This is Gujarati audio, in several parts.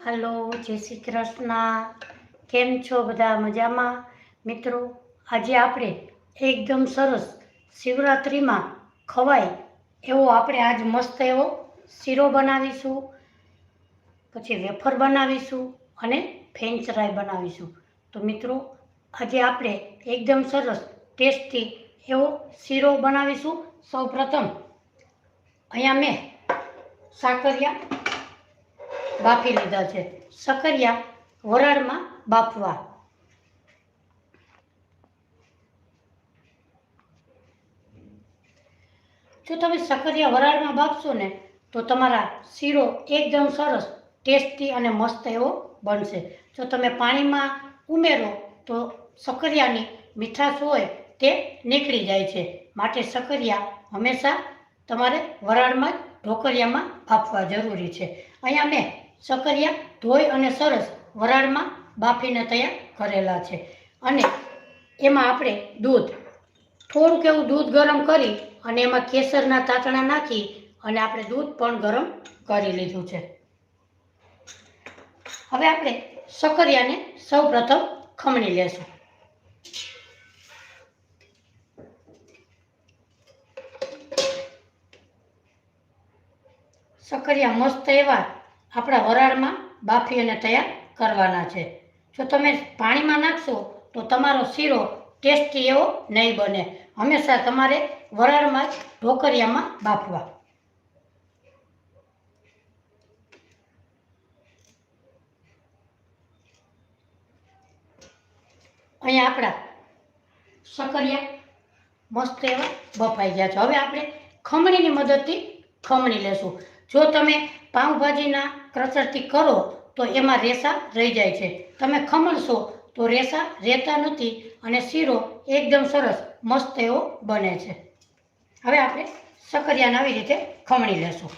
હલો, જય શ્રી કૃષ્ણ. કેમ છો બધા? મજામાં? મિત્રો, આજે આપણે એકદમ સરસ શિવરાત્રિમાં ખવાય એવો આપણે આજ મસ્ત એવો શીરો બનાવીશું, પછી વેફર બનાવીશું અને ફ્રેન્ચ ફ્રાય બનાવીશું. તો મિત્રો, આજે આપણે એકદમ સરસ ટેસ્ટી એવો શીરો બનાવીશું. સૌ પ્રથમ અહીંયા મેં સાકરિયા બાફી લીધા છે. સકરિયા વરાળમાં બાફવા. જો તમે સકરિયા વરાળમાં બાફશો ને તો તમારા શીરો એકદમ સરસ ટેસ્ટી અને મસ્ત એવો બનશે. જો તમે પાણીમાં ઉમેરો તો સકરિયાની મીઠાશ હોય તે નીકળી જાય છે. માટે સકરિયા હંમેશા તમારે વરાળમાં જ ઢોકળિયામાં બાફવા જરૂરી છે. અહીંયા મેં સકરિયા ધોઈ અને સરસ વરાળમાં બાફીને તૈયાર કરેલા છે. અને એમાં આપણે દૂધ, થોડુંક એવું દૂધ ગરમ કરી અને એમાં કેસરના તાતણા નાખી અને આપણે દૂધ પણ ગરમ કરી લીધું છે. હવે આપણે સકરિયાને સૌ પ્રથમ ખમણી લેશું. સકરિયા મસ્ત એવા આપણા વરાળમાં બાફી અને તૈયાર કરવાના છે. જો તમે પાણીમાં નાખશો તો તમારો શીરો ટેસ્ટી એવો નહીં બને. હંમેશા તમારે વરાળમાં જ ઢોકળિયામાં બાફવા. અહીંયા આપણા સકરિયા મસ્ત એવા બફાઈ ગયા છે. હવે આપણે ખમણીની મદદથી ખમણી લેશું. જો તમે પાઉંભાજીના ક્રચરથી કરો તો એમાં રેસા રહી જાય છે. તમે ખમણશો તો રેસા રહેતા નથી અને શીરો એકદમ સરસ મસ્ત એવો બને છે. હવે આપણે સકરિયાને આવી રીતે ખમણી લેશું.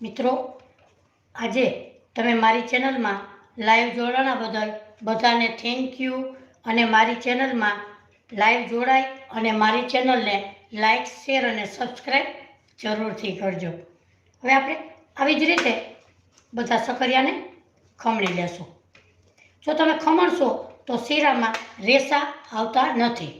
મિત્રો, આજે તમે મારી ચેનલમાં લાઈવ જોડાણા બદલ બધાને થેન્ક યુ. અને મારી ચેનલમાં લાઈવ જોડાય અને મારી ચેનલને લાઈક, શેર અને સબસ્ક્રાઈબ જરૂરથી કરજો. હવે આપણે આવી જ રીતે બધા સકરિયાને ખમણી લેશું. જો તમે ખમણશો તો શીરામાં રેસા આવતા નથી.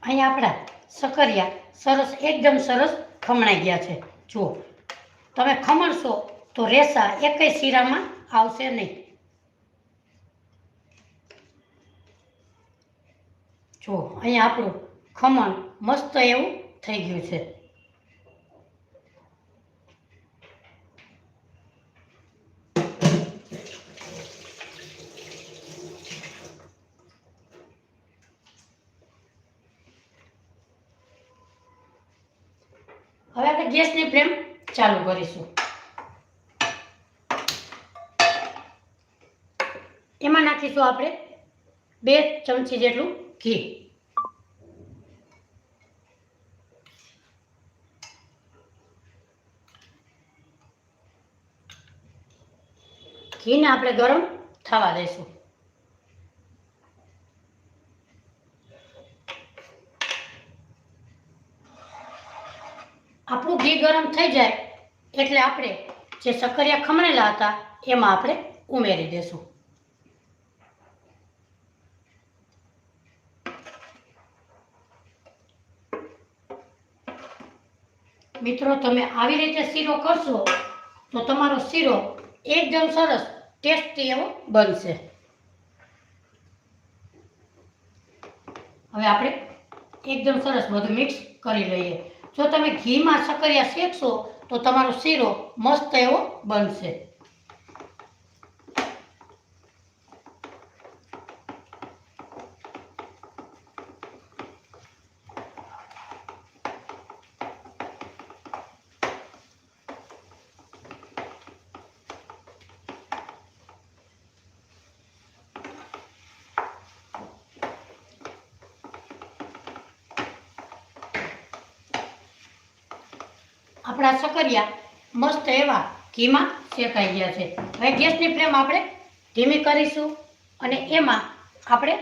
અહીંયા આપણા સકરિયા સરસ એકદમ સરસ ખમણાઈ ગયા છે. જુઓ, તમે ખમણશો તો રેસા એકેય શીરામાં આવશે નહીં. જુઓ, અહીંયા આપણું ખમણ મસ્ત એવું થઈ ગયું છે. હવે આપણે ગેસની ફ્લેમ ચાલુ કરીશું. એમાં નાખીશું આપણે 2 ચમચી જેટલું ઘી. ઘીને આપણે ગરમ થવા દઈશું. આપણું ઘી ગરમ થઈ જાય એટલે આપણે જે સકરિયા ખમણેલા હતા એમાં આપણે ઉમેરી દેશું. મિત્રો તમે આવી રીતે શીરો કરશો તો તમારો શીરો એકદમ સરસ ટેસ્ટી એવો બનશે. હવે આપણે એકદમ સરસ બધું મિક્સ કરી લઈએ. જો તમે ઘીમાં સક્કરિયા શેકશો તો તમારો શીરો મસ્ત એવો બનશે. આપણા સક્કરિયા મસ્ત એવા ઘીમાં શેકાઈ ગયા છે. હવે ગેસની ફ્લેમ આપણે ધીમી કરીશું અને એમાં આપણે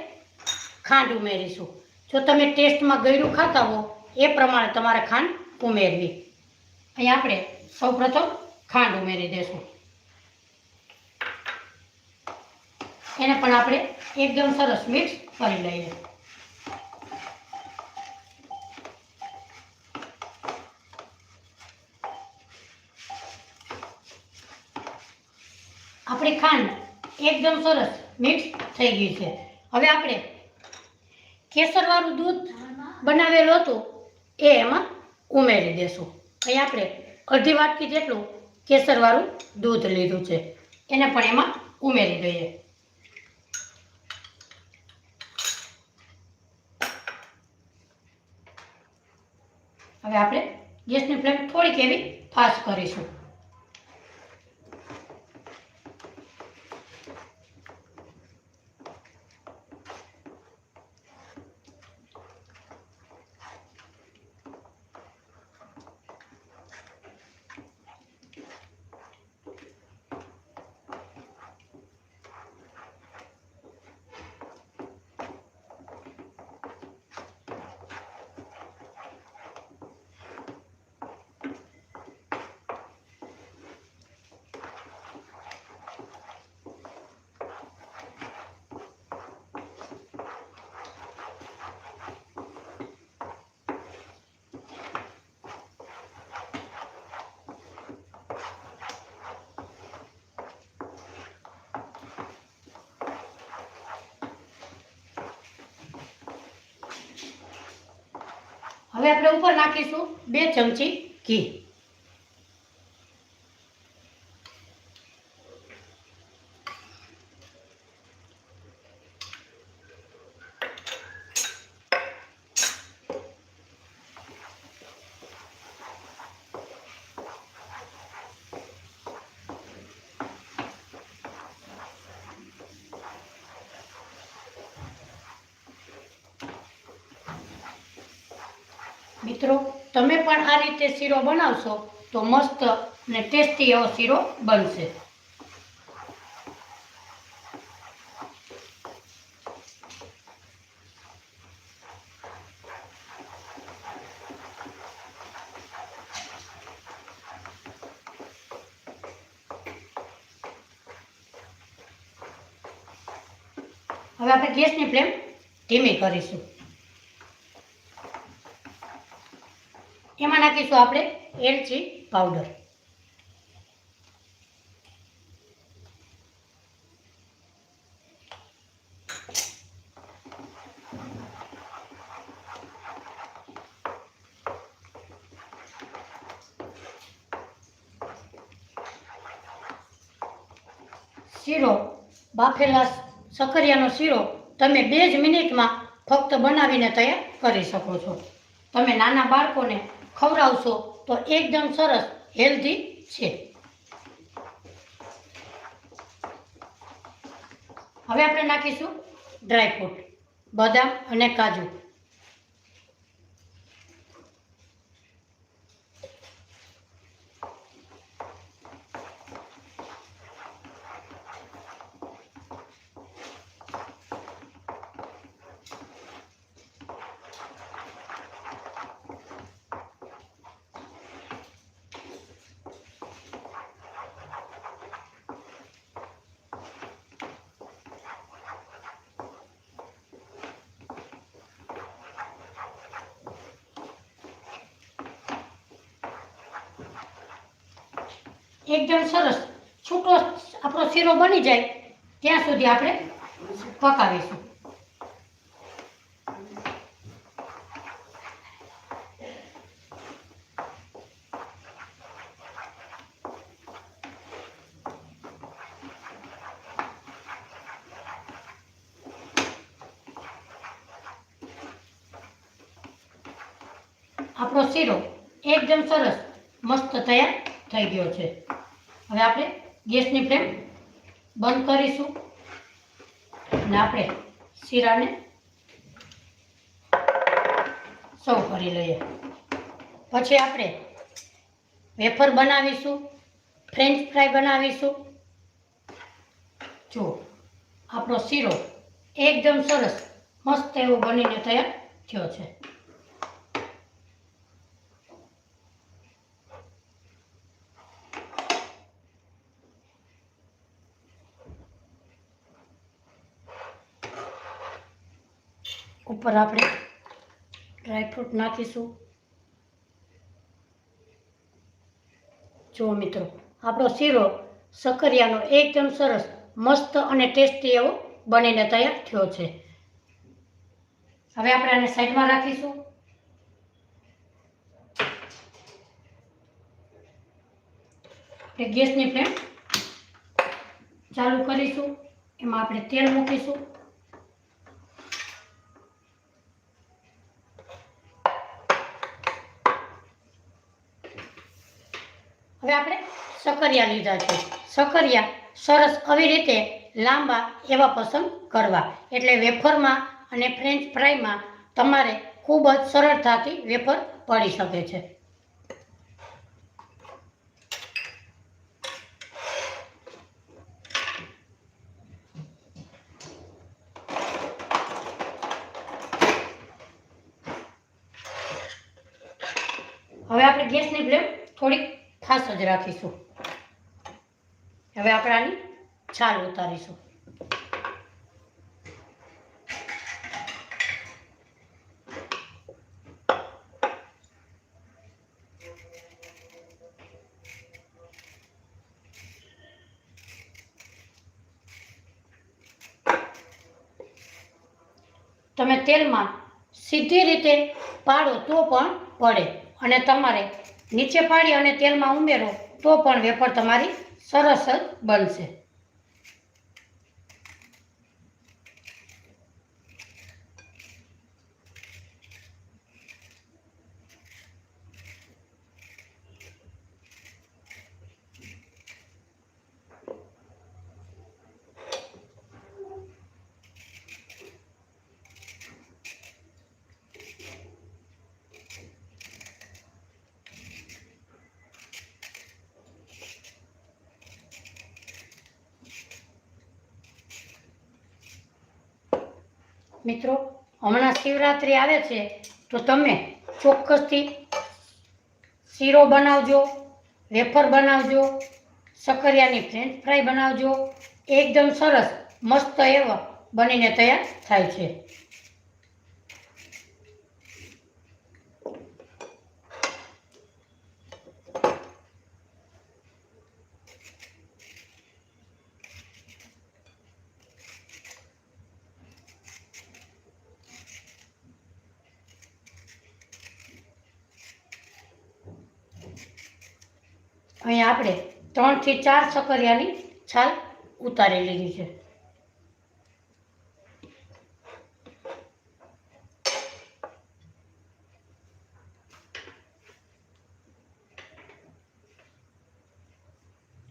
ખાંડ ઉમેરીશું. જો તમે ટેસ્ટમાં ગળ્યું ખાતા હો એ પ્રમાણે તમારે ખાંડ ઉમેરવી. અહીં આપણે સૌપ્રથમ ખાંડ ઉમેરી દઈશું. એને પણ આપણે એકદમ સરસ મિક્સ કરી લઈએ. આપણી ખાંડ એકદમ સરસ મિક્સ થઈ ગઈ છે. હવે આપણે કેસરવાળું દૂધ બનાવેલું હતું એ એમાં ઉમેરી દેશું. અહીં આપણે અડધી વાટકી જેટલું કેસરવાળું દૂધ લીધું છે, એને પણ એમાં ઉમેરી દઈએ. હવે આપણે ગેસની ફ્લેમ થોડીક એવી ફાસ્ટ કરીશું. હવે આપણે ઉપર નાખીશું 2 ચમચી ઘી. મિત્રો તમે પણ આ રીતે શીરો બનાવશો તો મસ્ત અને ટેસ્ટી એવો શીરો બનશે. હવે આપણે ગેસની ફ્લેમ ધીમી કરીશું. એમાં નાખીશું આપણે એલચી પાવડર. શીરો બાફેલા સક્કરિયાનો શીરો તમે 2 જ મિનિટમાં ફક્ત બનાવીને તૈયાર કરી શકો છો. તમે નાના બાળકોને ખવડાવશો તો એકદમ સરસ હેલ્ધી છે. હવે આપણે નાખીશું ડ્રાયફ્રૂટ, બદામ અને કાજુ. એકદમ સરસ છૂટો આપણો શીરો બની જાય ત્યાં સુધી આપણે પકાવીશું. આપણો શીરો એકદમ સરસ મસ્ત તૈયાર થઈ ગયો છે. હવે આપણે ગેસની ફ્લેમ બંધ કરીશું અને આપણે શીરાને સર્વ કરી લઈએ. પછી આપણે વેફર બનાવીશું, ફ્રેન્ચ ફ્રાય બનાવીશું. જો આપણો શીરો એકદમ સરસ મસ્ત એવો બનીને તૈયાર થયો છે. ઉપર આપણે ડ્રાયફ્રૂટ નાખીશું. જુઓ મિત્રો, આપણો શીરો સક્કરિયાનો એકદમ સરસ મસ્ત અને ટેસ્ટી એવો બનીને તૈયાર થયો છે. હવે આપણે આને સાઈડમાં રાખીશું. આપણે ગેસની ફ્લેમ ચાલુ કરીશું. એમાં આપણે તેલ મૂકીશું. હવે આપણે સક્કરિયા લીધા છે. સક્કરિયા સરસ આવી રીતે લાંબા એવા પસંદ કરવા, એટલે વેફરમાં અને ફ્રેન્ચ ફ્રાયમાં તમારે ખૂબ જ સરળતાથી વેફર પડી શકે છે. હવે આપણે ગેસની ફ્લેમ થોડીક ફાસ્ટ જ રાખીશું. હવે આપણે આની છાલ ઉતારીશું. તમે તેલમાં સીધી રીતે પાડો તો પણ પડે, અને તમારે નીચે પાડી અને તેલમાં ઉમેરો તો પણ વેફર તમારી સરસ જ બનશે. મિત્રો, હમણાં શિવરાત્રિ આવે છે તો તમે ચોક્કસથી શીરો બનાવજો, વેફર બનાવજો, સક્કરિયાની ફ્રેન્ચ ફ્રાય બનાવજો. એકદમ સરસ મસ્ત એવા બનીને તૈયાર થાય છે. અહીંયા આપણે 3 થી 4 સક્કરિયાની છાલ ઉતારી લીધી છે.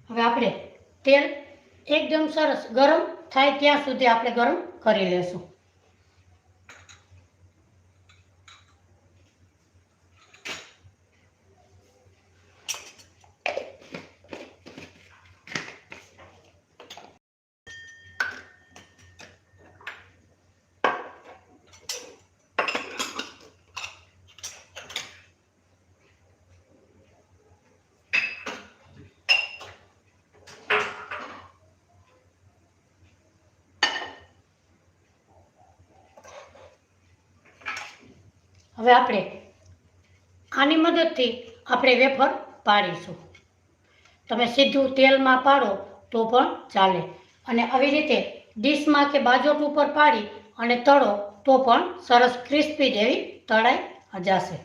હવે આપણે તેલ એકદમ સરસ ગરમ થાય ત્યાં સુધી આપણે ગરમ કરી લેશું. હવે આપણે આની મદદથી આપણે વેફર પાડીશું. તમે સીધું તેલમાં પાડો તો પણ ચાલે, અને આવી રીતે ડીશમાં કે બાજોટ ઉપર પાડી અને તળો તો પણ સરસ ક્રિસ્પી જેવી તળાઈ જશે.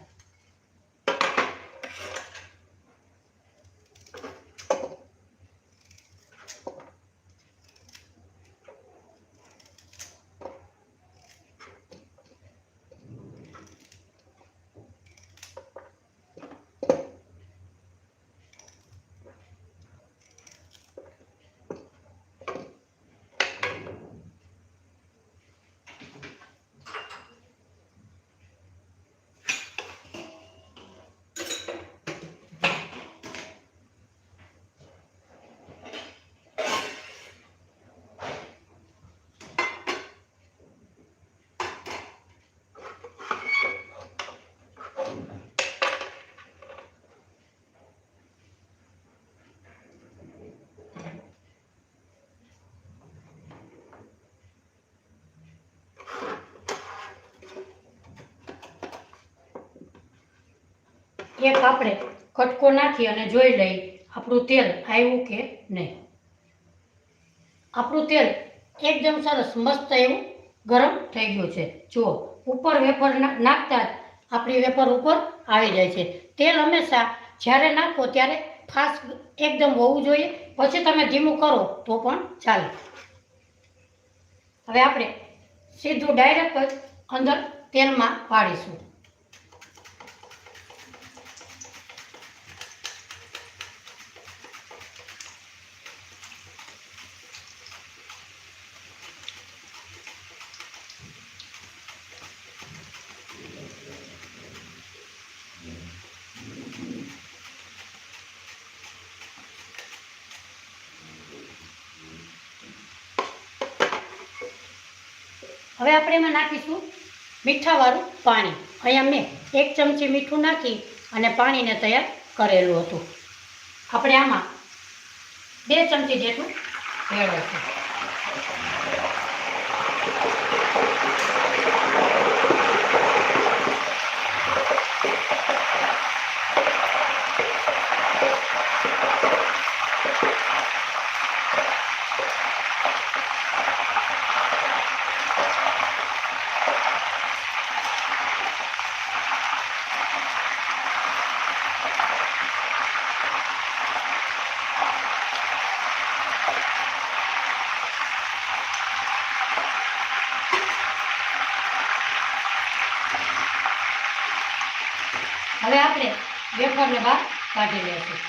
એક આપણે કટકો નાખી અને જોઈ લઈ આપણું તેલ આવ્યું કે નહીં. આપણું તેલ એકદમ સરસ મસ્ત એવું ગરમ થઈ ગયું છે. જુઓ, ઉપર વેફર નાખતા જ આપણી વેફર ઉપર આવી જાય છે. તેલ હંમેશા જ્યારે નાખો ત્યારે ફાસ્ટ એકદમ હોવું જોઈએ, પછી તમે ધીમું કરો તો પણ ચાલે. હવે આપણે સીધું ડાયરેક્ટ જ અંદર તેલમાં પાડીશું. હવે આપણે એમાં નાખીશું મીઠાવાળું પાણી. અહીંયા મેં 1 ચમચી મીઠું નાખી અને પાણીને તૈયાર કરેલું હતું. આપણે આમાં 2 ચમચી જેટલું ભેળવીશું. હવે આપણે વેફરને બહાર કાઢી લઈશું.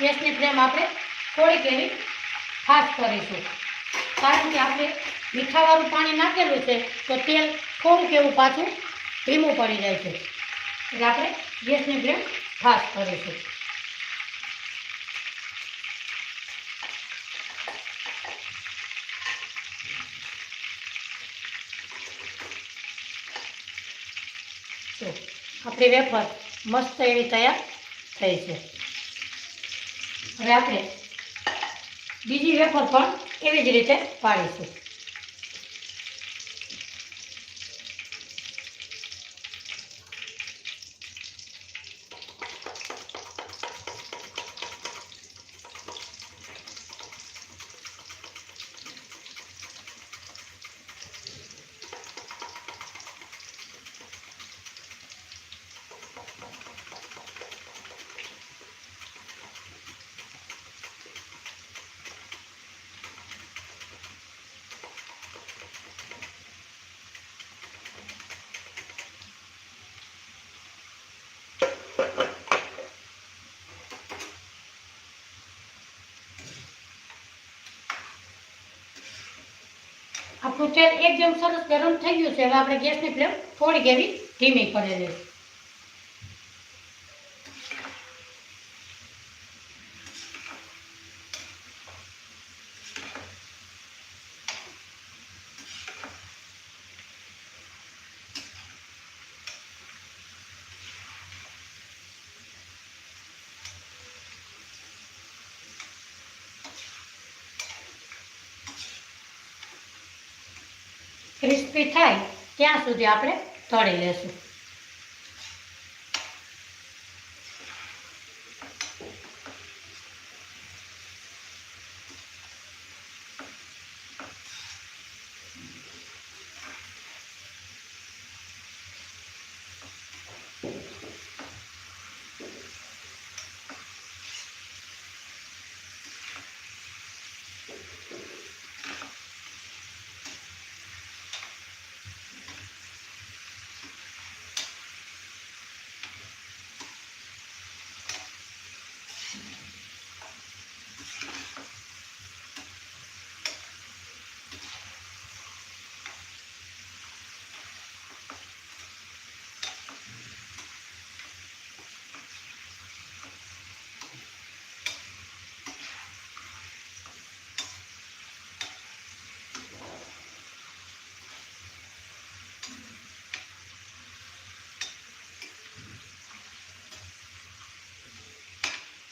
ગેસની ફ્લેમ આપણે થોડીક એવી ફાસ્ટ કરીશું, કારણ કે આપણે મીઠાવાળું પાણી નાખેલું છે તો તેલ થોડુંક એવું પાછું ધીમું પડી જાય છે, એટલે આપણે ગેસની ફ્લેમ ફાસ્ટ કરીશું. તો આપણી વેફર મસ્ત એવી તૈયાર થઈ છે. હવે આપણે બીજી વેફર પણ એવી જ રીતે પાડીશું. આપણું તેલ એકદમ સરસ ગરમ થઈ ગયું છે. હવે આપણે ગેસની ફ્લેમ થોડીક એવી ધીમી કરી દઈશું. ક્રિસ્પી થાય ત્યાં સુધી આપણે તળી લેશું.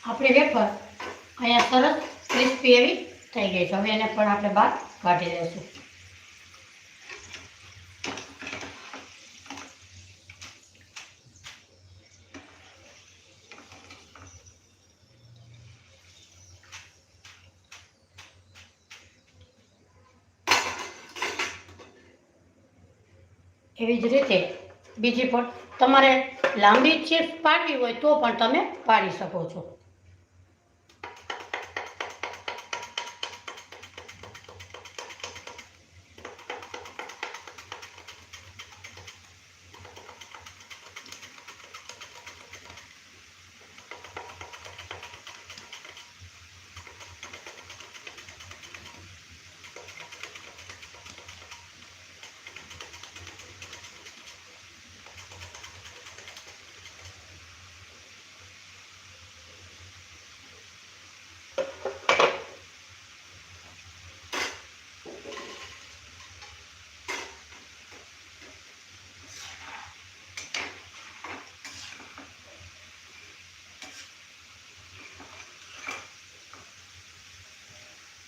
આપણી વેફર અહીંયા સરસ ક્રિસ્પી એવી થઈ ગઈ છે. હવે એને પણ આપણે બહાર કાઢી લઈશું. એવી જ રીતે બીજી પણ તમારે લાંબી ચિપ્સ પાડવી હોય તો પણ તમે પાડી શકો છો.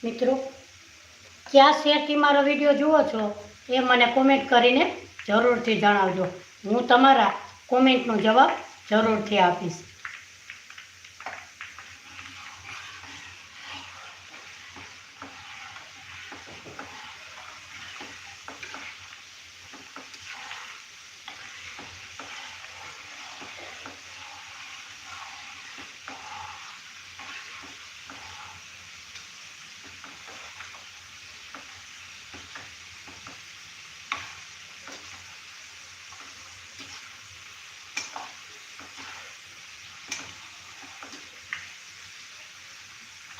મિત્રો, કયા શહેરથી મારો વિડીયો જુઓ છો એ મને કોમેન્ટ કરીને જરૂરથી જણાવજો. હું તમારા કોમેન્ટનો જવાબ જરૂરથી આપીશ.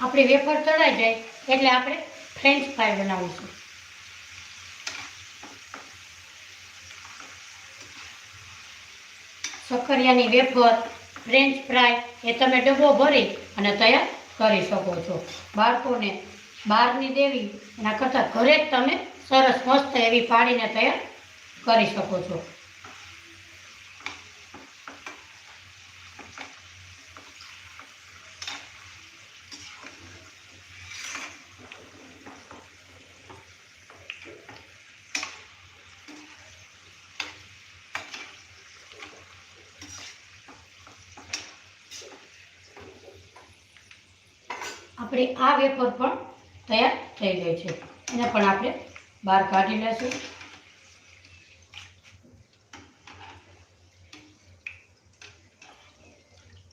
આપણી વેફર તળાઈ જાય એટલે આપણે ફ્રેન્ચ ફ્રાય બનાવીશું. સક્કરિયાની વેફર ફ્રેન્ચ ફ્રાય એ તમે ડબ્બો ભરી અને તૈયાર કરી શકો છો. બાળકોને બહારની દેવી એના કરતાં ઘરે જ તમે સરસ મસ્ત એવી પાડીને તૈયાર કરી શકો છો. આપણી આ વેફર પણ તૈયાર થઈ ગઈ છે. એને પણ આપણે બહાર કાઢી લેશું.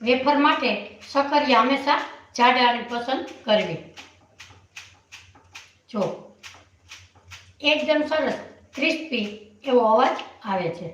વેફર માટે સક્કરિયા હંમેશા જાડાની પસંદ કરવી. જો એકદમ સરસ ક્રિસ્પી એવો અવાજ આવે છે.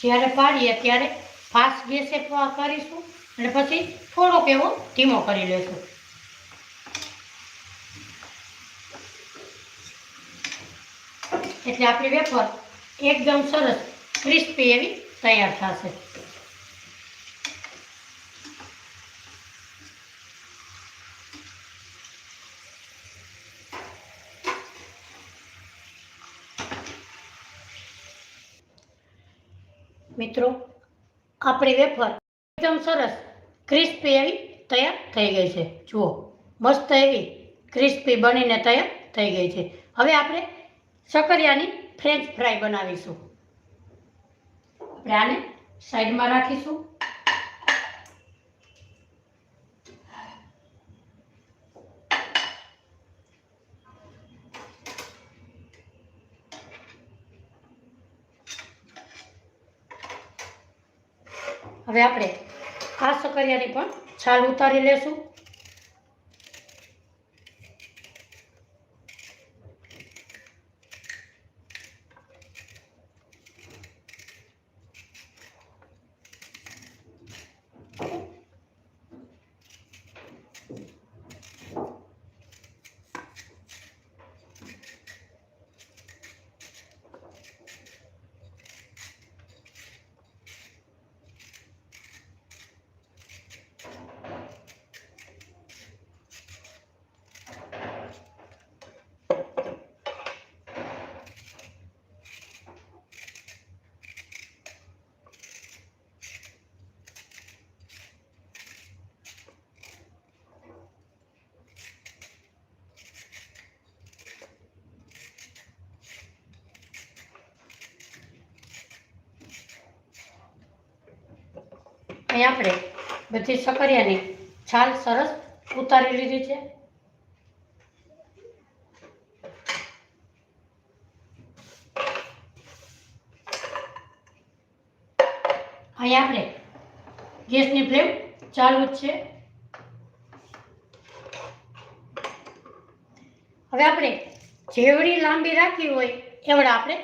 જ્યારે પાડીએ ત્યારે ફાસ્ટ ગેસે કરીશું અને પછી થોડોક એવો ધીમો કરી લેશું. એટલે આપણી વેફર એકદમ સરસ ક્રિસ્પી એવી તૈયાર થશે. મિત્રો, આપણી વેફર એકદમ સરસ ક્રિસ્પી એવી તૈયાર થઈ ગઈ છે. જુઓ, મસ્ત એવી ક્રિસ્પી બનીને તૈયાર થઈ ગઈ છે. હવે આપણે સકરિયાની ફ્રેન્ચ ફ્રાય બનાવીશું. આપણે આને સાઈડમાં રાખીશું. હવે આપણે આ સકરિયાની પણ છાલ ઉતારી લેશું. અહીં આપણે બધી સકરિયાની છાલ સરસ ઉતારી લીધી છે. અહીં આપણે ગેસની ફ્લેમ ચાલુ જ છે. હવે આપણે જેવડી લાંબી રાખવી હોય એવડા આપણે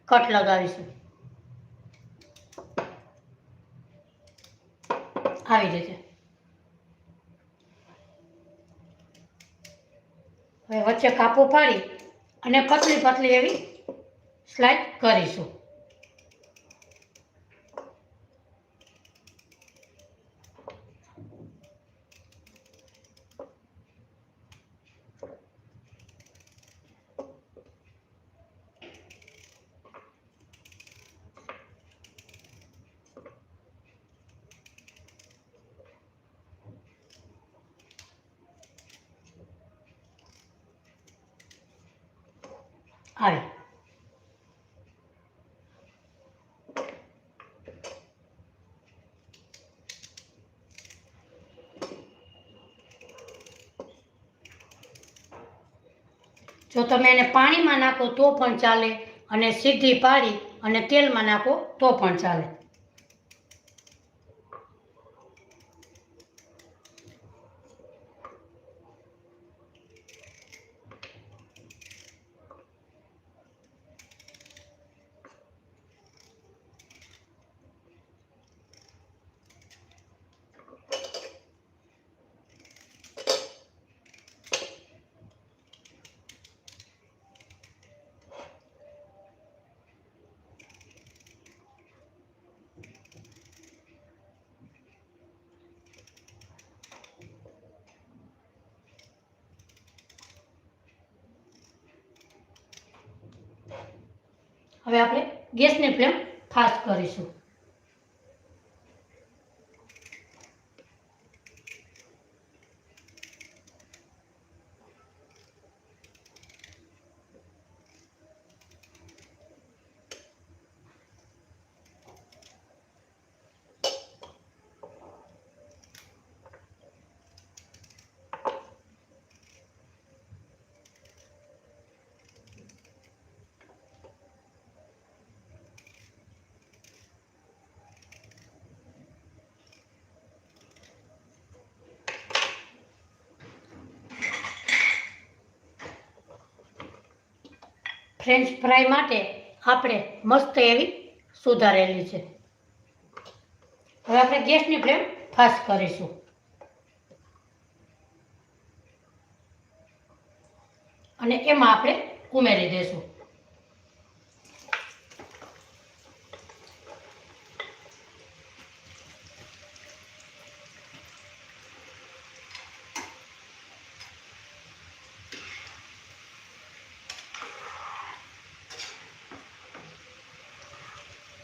કટ લગાવીશું. આવી રીતે. હવે વચ્ચે કાપો પાડી અને પતલી પતલી એવી સ્લાઇસ કરીશું. આવી. જો તમે એને પાણીમાં નાખો તો પણ ચાલે અને સીધી પાડી અને તેલમાં નાખો તો પણ ચાલે. હવે આપણે ગેસની ફ્લેમ ફાસ્ટ કરીશું. ફ્રેન્ચ ફ્રાય માટે આપણે મસ્ત એવી સુધારેલી છે. હવે આપણે ગેસની ફ્લેમ ફાસ્ટ કરીશું અને એમાં આપણે ઉમેરી દઈશું.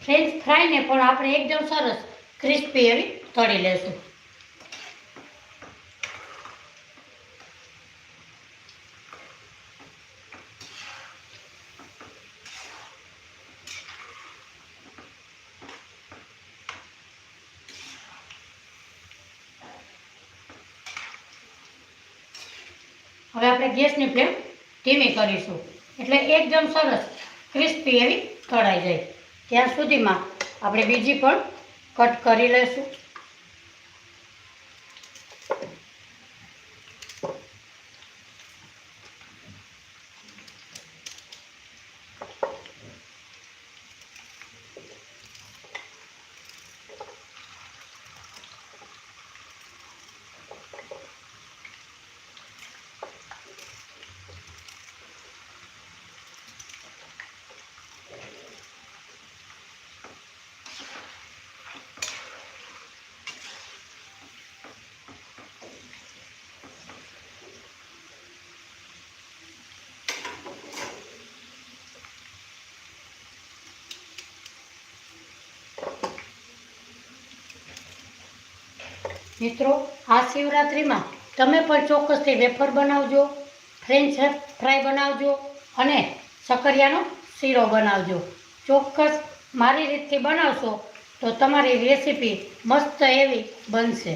ફ્રેન્ચ ફ્રાઈને પણ આપણે એકદમ સરસ ક્રિસ્પી એવી તળી લેશું. હવે આપણે ગેસની ફ્લેમ ધીમી કરીશું એટલે એકદમ સરસ ક્રિસ્પી એવી તળાઈ જાય. ત્યાં સુધીમાં આપણે બીજી પણ કટ કરી લઈશું. મિત્રો, આ શિવરાત્રિમાં તમે પણ ચોક્કસથી વેફર બનાવજો, ફ્રેન્ચ ફ્રાય બનાવજો અને સકરિયાનો શીરો બનાવજો. ચોક્કસ મારી રીતથી બનાવશો તો તમારી રેસીપી મસ્ત એવી બનશે.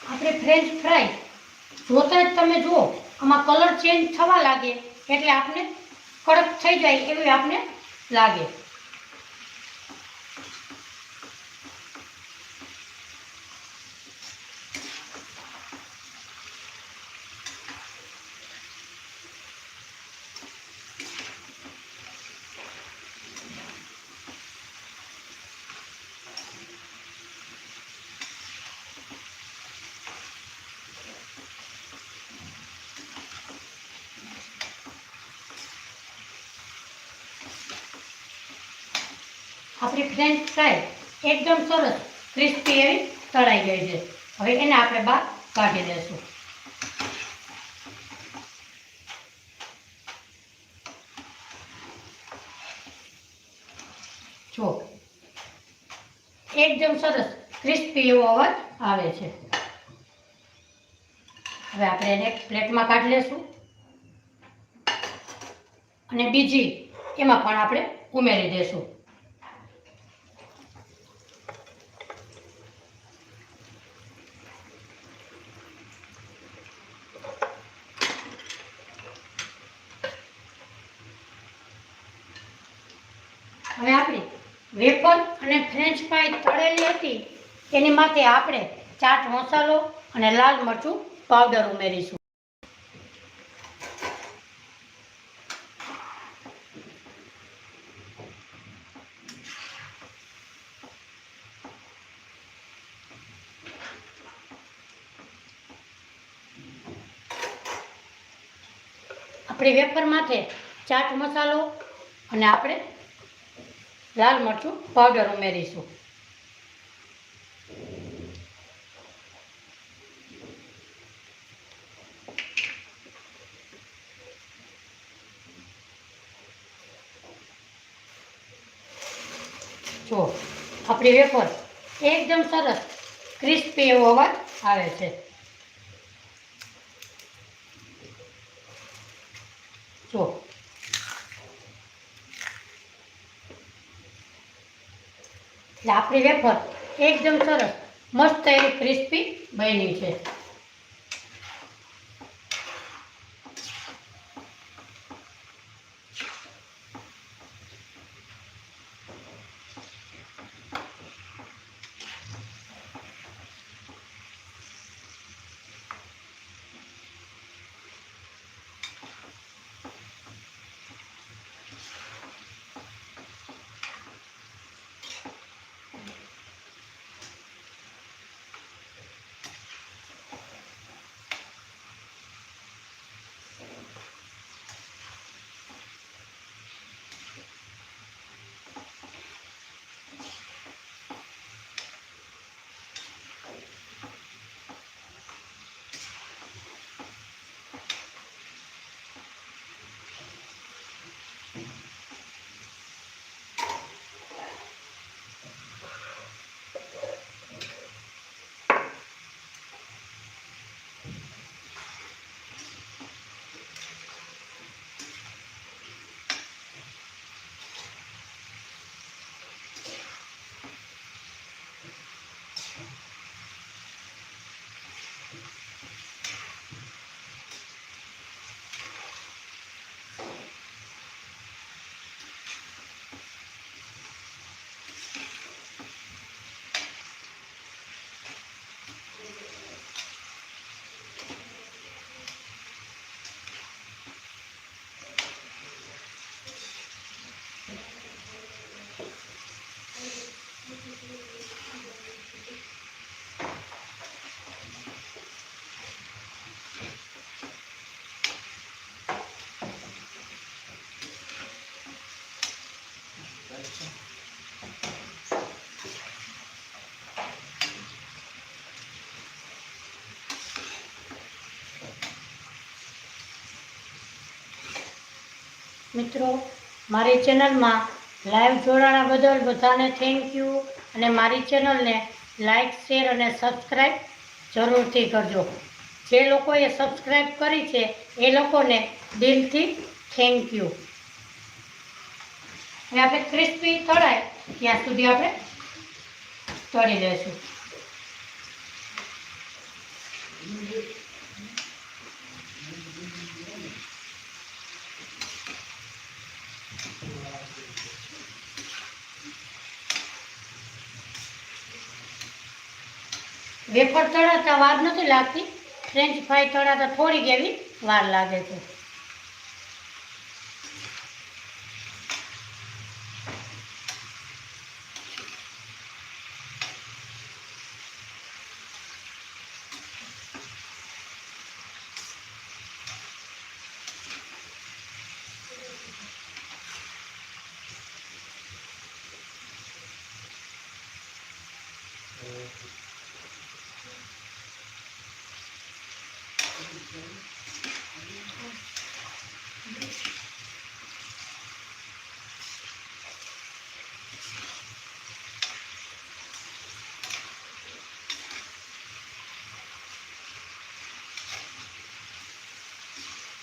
આપણે ફ્રેન્ચ ફ્રાય જોતા જ તમે જુઓ આમાં કલર ચેન્જ થવા લાગે એટલે આપણે કડક થઈ જાય એવી આપણે લાગે. આપણી ફ્રેન્ચ ફ્રાય એકદમ સરસ ક્રિસ્પી એવી તળાઈ ગઈ છે. હવે એને આપણે બહાર કાઢી લેશું. જો એકદમ સરસ ક્રિસ્પી એવો અવાજ આવે છે. હવે આપણે એને એક પ્લેટમાં કાઢી લેશું અને બીજી એમાં પણ આપણે ઉમેરી દઈશું. હવે આપણે વેફર અને ફ્રેન્ચ ફ્રાય તળેલી હતી એની માથે આપણે ચાટ મસાલો અને લાલ મરચું પાવડર ઉમેરીશું. આપણી વેફર માથે ચાટ મસાલો અને આપણે લાલ મરચું પાવડર ઉમેરીશું. જો આપણી વેફર એકદમ સરસ ક્રિસ્પી એવો અવાજ આવે છે. જો એટલે આપણી વેફર એકદમ સરસ મસ્ત એવી ક્રિસ્પી બની છે. મિત્રો, મારી ચેનલમાં લાઈવ જોડાણા બદલ બધાને થેન્ક યુ. અને મારી ચેનલને લાઈક, શેર અને સબસ્ક્રાઈબ જરૂરથી કરજો. જે લોકોએ સબસ્ક્રાઈબ કરી છે એ લોકોને દિલથી થેન્ક યુ. હવે આપણે ક્રિસ્પી તળાય ત્યાં સુધી આપણે તળી લઈશું. વેફર તળાતા વાર નથી લાગતી, ફ્રેન્ચ ફ્રાય તળાતા થોડીક એવી વાર લાગે છે.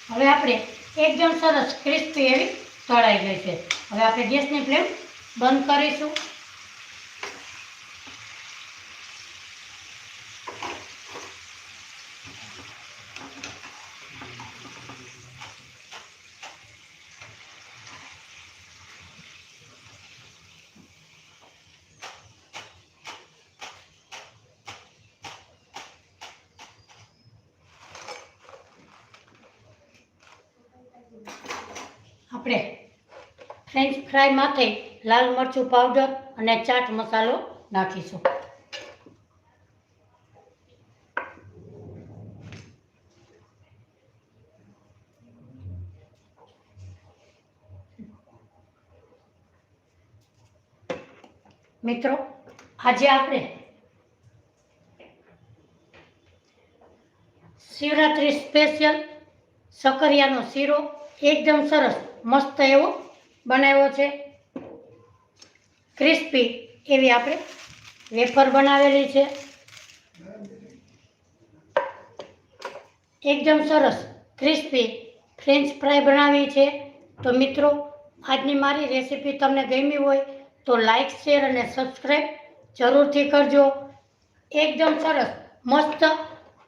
હવે આપણે એકદમ સરસ ક્રિસ્પી એવી તળાઈ ગઈ છે. હવે આપણે ગેસની ફ્લેમ બંધ કરીશું. આપણે ફ્રેન્ચ ફ્રાય માથે લાલ મરચું પાવડર અને ચાટ મસાલો નાખીશું. મિત્રો, આજે આપણે શિવરાત્રી સ્પેશિયલ સકરિયાનો શીરો એકદમ સરસ મસ્ત એવો બનાવ્યો છે. ક્રિસ્પી એવી આપણે વેફર બનાવેલી છે. એકદમ સરસ ક્રિસ્પી ફ્રેન્ચ ફ્રાય બનાવી છે. તો મિત્રો, આજની મારી રેસીપી તમને ગમી હોય તો લાઈક, શેર અને સબસ્ક્રાઈબ જરૂરથી કરજો. એકદમ સરસ મસ્ત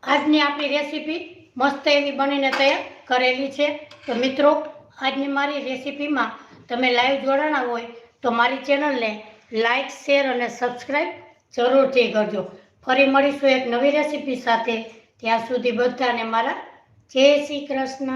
આજની આપણી રેસીપી મસ્ત એવી બનીને તૈયાર કરેલી છે. તો મિત્રો, આજની મારી રેસીપીમાં તમે લાઈવ જોડાણા હોય તો મારી ચેનલને લાઈક, શેર અને સબસ્ક્રાઈબ જરૂરથી કરજો. ફરી મળીશું એક નવી રેસીપી સાથે. ત્યાં સુધી બધાને મારા જય શ્રી કૃષ્ણ.